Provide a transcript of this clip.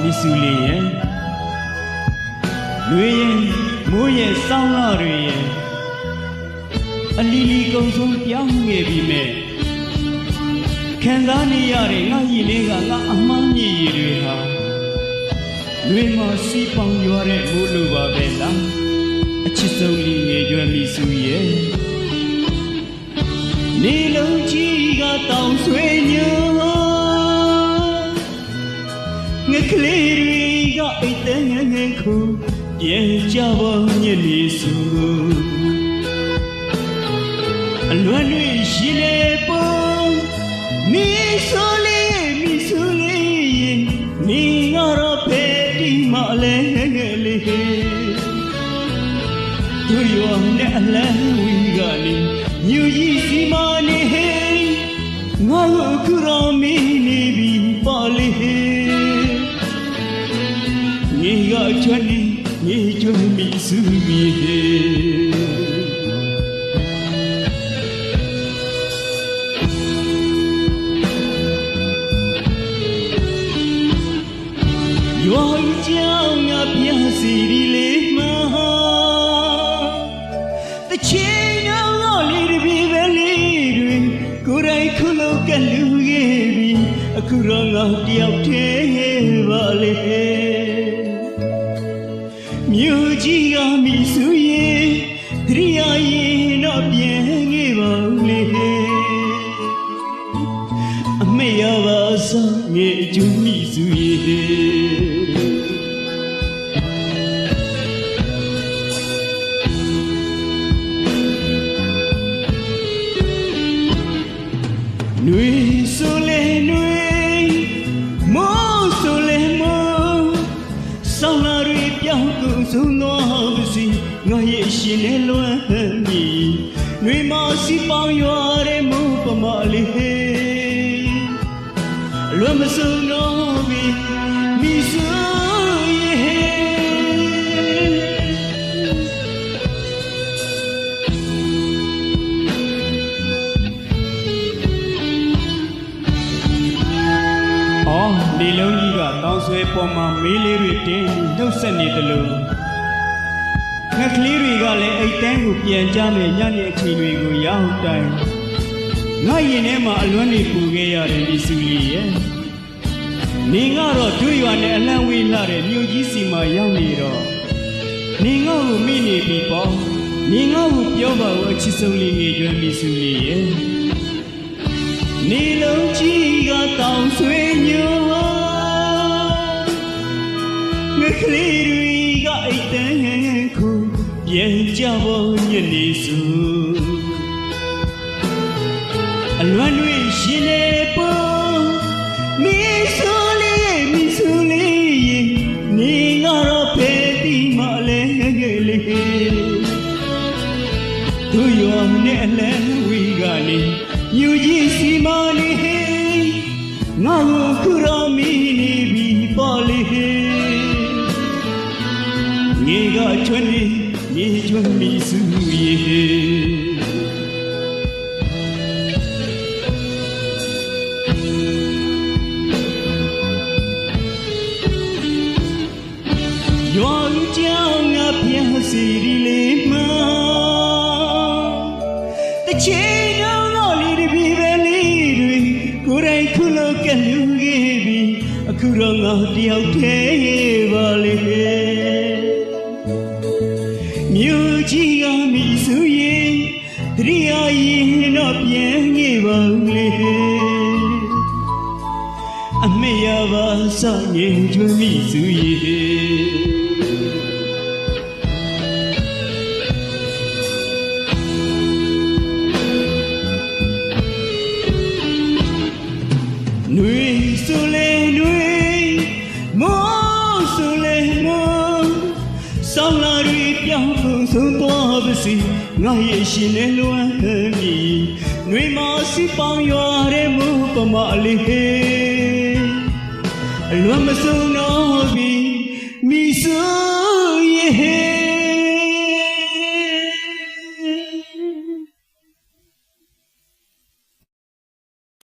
မိစုလေးရဲ့လွေရင်မိုးရဲ့စောင်းလာတွေရဲ့အလီလီကုံဆုံးပြောင်းငယ်ပြီမဲ့ခံစားနေရတဲ့ငါရည်လေးကငါအမှန်းမြည်ရည်တွေဟာလွေမှာစီးပေါင်ရွာတဲ့မိုးလိုပါပဲလားအချစ်ဆုံးလေးငယ်ရွယ်မိစုရဲ့နေလုံးကြီးကတောင်ဆွေညိုငါကလေးတွေကအိတ်တဲ့ငငယ်ခုပြေကြပါညနေစုအလွန်တွေရှိလေပေါ်မိဆိုလေးနေငါတော့ဖေးဒီမလဲငယ်လေးသူရောနဲ့အလန်းဝီကနေညူကြီးစီမနေငါ့ကိုကူရောမီနေပြီပါလေငေကချွတ်နေငေချွတ်မိစုမီရွာကြောင်ငါပြစီဒီလေးမှာတချင်တော်လေးတွေပဲလေးတွေကိုယ်တိုင်ခုလုံးကလူခဲ့ပြီအခုတော့ငါတယောက်တည်းပါလေမြို့ကြီးကမိစုရဲ့တရိယာရင်တော့ပြန်ခဲ့ပါလေအမေရပါစားငယ်အကျူမိစုရဲ့နွေဆိုလေနွေမိုးဆိုလေမိုးဆောင်းလာတွေပြောင်းကုန်ဆုံးသွားပါစီငါရဲ့ရှင်နဲ့လွမ်းမီနွေမစီပေါင်းရွာတဲ့မိုးပမာလေးလွမ်းမဆုံးတော့ပြီမိဆိုဒီလုံးကြီးကတောင်းဆွဲပေါ်မှာမေးလေးတွေတင်းနှုတ်ဆက်နေတယ်လို့ငှက်ကလေးတွေကလည်းအိတ်တန်းကိုပြန်ကြမယ်ညနေအချိန်တွေကိုရောက်တိုင်းငါရင်ထဲမှာအလွမ်းနေပူခဲ့ရတယ်ဒီစုလေးရဲ့နေငါတော့တို့ရွာနဲ့အလန့်ဝေးလာတဲ့မြို့ကြီးစီမှာရောက်နေတော့နေငါ့ကိုမိနေပြီပေါ့နေငါ့ကိုပြောပါဦးအချစ်ဆုံးလေးငယ်ကျွမ်းဒီစုလေးရဲ့နေလုံးကြီးကတောင်ဆွေညိုငါကလေးတွေကအိတ်တန်းခုပြန်ကြဖို့ညနေစုအလွမ်းတွေရှင်နေပေါ်မိဆိုလေးနေငါတော့ဖေးဒီမလဲငယ်လေးသူရောနဲ့အလန်းဝီကနေညူကြီးစီမနေငါ့ကိုကူရောမီနေပြီပေါ်လေငေကချွတ်နေငေချွတ်မိစုရဲ့ရွာကြောင်ငါပြစီဒီလေးမှာတချင်တော်လေးတွေပဲလေးတွေကိုယ်တိုင်ခုလုံးကလူခဲ့ပြီအခုတော့ငါတယောက်တည်းပါလေမြို့ကြီးကမိစုရဲ့တရိယာရင်တော့ပြန်ခဲ့ပါလေအမေရပါစားငယ်ကျွမ်းမိစုရဲ့နွေဆိုလေနွေမိုးဆိုလေမိုးဆောင်းလာတွေပြောင်းကုန်ဆုံးသွားပါစီငါရဲ့ရှင်နဲ့လွမ်းမီနွေမစီပေါင်းရွာတဲ့မိုးပမာလေးအလွမ်းမဆုံးတော့ပြီမိဆိုရဲ့